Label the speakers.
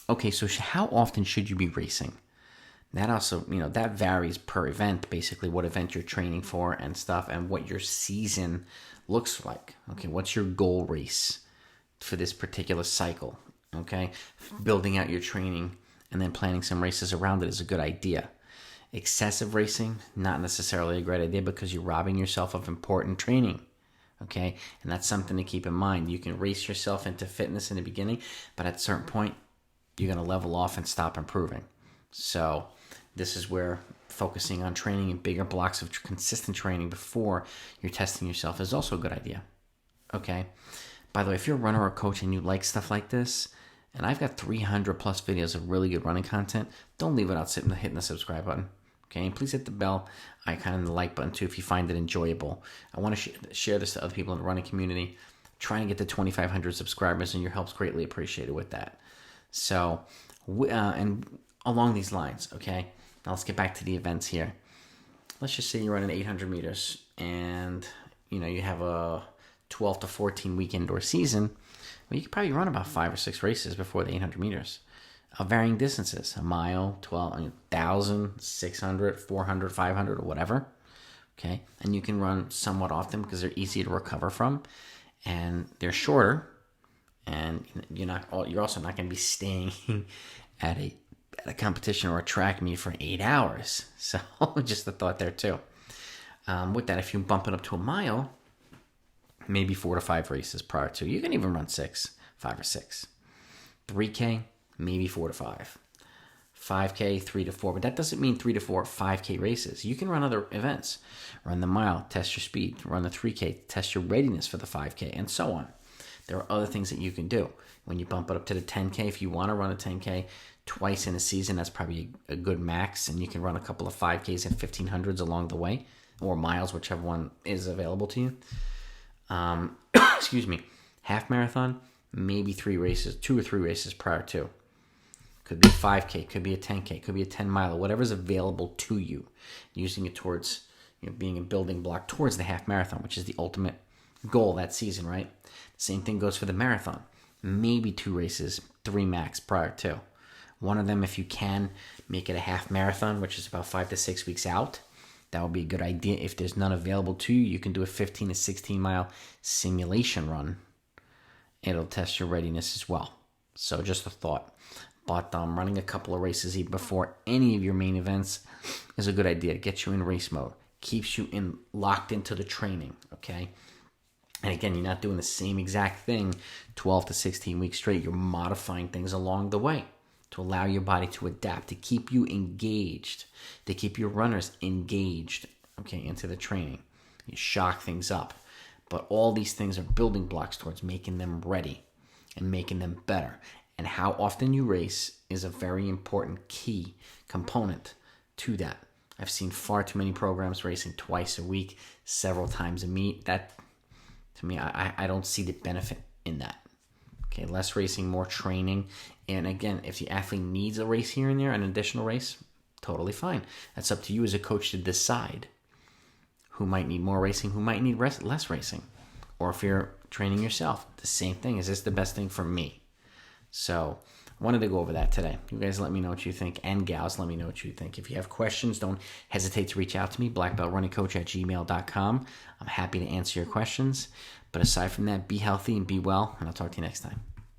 Speaker 1: Okay, so how often should you be racing? That also, that varies per event, basically what event you're training for and stuff, and what your season looks like. Okay, what's your goal race for this particular cycle? Okay, building out your training and then planning some races around it is a good idea. Excessive racing, not necessarily a great idea because you're robbing yourself of important training. Okay, and that's something to keep in mind. You can race yourself into fitness in the beginning, but at a certain point, you're going to level off and stop improving. So this is where focusing on training in bigger blocks of consistent training before you're testing yourself is also a good idea. Okay. By the way, if you're a runner or a coach and you like stuff like this, and I've got 300 plus videos of really good running content, don't leave without hitting the subscribe button. Okay, and please hit the bell icon and the like button too if you find it enjoyable. I want to share this to other people in the running community. Trying to get to 2,500 subscribers, and your help's greatly appreciated with that. So, and along these lines, okay, now let's get back to the events here. Let's just say you're running 800 meters and, you have a 12 to 14 week indoor season. Well, you could probably run about 5 or 6 races before the 800 meters of varying distances, a mile, 1,000, 600, 400, 500, or whatever. Okay, and you can run somewhat often because they're easy to recover from, and they're shorter, and you're also not going to be staying at a competition or a track meet for 8 hours. So just a thought there too. With that, if you bump it up to a mile, maybe 4 to 5 races prior to. You can even run 5 or 6. 3K, maybe 4 to 5. 5K, 3 to 4. But that doesn't mean 3 to 4 5K races. You can run other events. Run the mile, test your speed. Run the 3K, test your readiness for the 5K, and so on. There are other things that you can do. When you bump it up to the 10K, if you want to run a 10K twice in a season, that's probably a good max. And you can run a couple of 5Ks and 1500s along the way, or miles, whichever one is available to you. Excuse me. Half marathon, maybe 2 or 3 races prior to. Could be a 5K, could be a 10K, could be a 10 mile, whatever's available to you. Using it towards, being a building block towards the half marathon, which is the ultimate goal that season, right? Same thing goes for the marathon. Maybe 2 races, 3 max prior to. One of them, if you can, make it a half marathon, which is about 5 to 6 weeks out. That would be a good idea. If there's none available to you, you can do a 15 to 16 mile simulation run. It'll test your readiness as well. So just a thought. But running a couple of races before any of your main events is a good idea. It gets you in race mode. Keeps you locked into the training, okay? And again, you're not doing the same exact thing 12 to 16 weeks straight. You're modifying things along the way to allow your body to adapt, to keep you engaged, to keep your runners engaged, okay, into the training. You shock things up. But all these things are building blocks towards making them ready and making them better. And how often you race is a very important key component to that. I've seen far too many programs racing twice a week, several times a meet. That, to me, I don't see the benefit in that. Okay, less racing, more training. And again, if the athlete needs a race here and there, an additional race, totally fine. That's up to you as a coach to decide who might need more racing, who might need less racing. Or if you're training yourself, the same thing. Is this the best thing for me? So I wanted to go over that today. You guys let me know what you think, and gals, let me know what you think. If you have questions, don't hesitate to reach out to me, blackbeltrunningcoach@gmail.com. I'm happy to answer your questions. But aside from that, be healthy and be well, and I'll talk to you next time.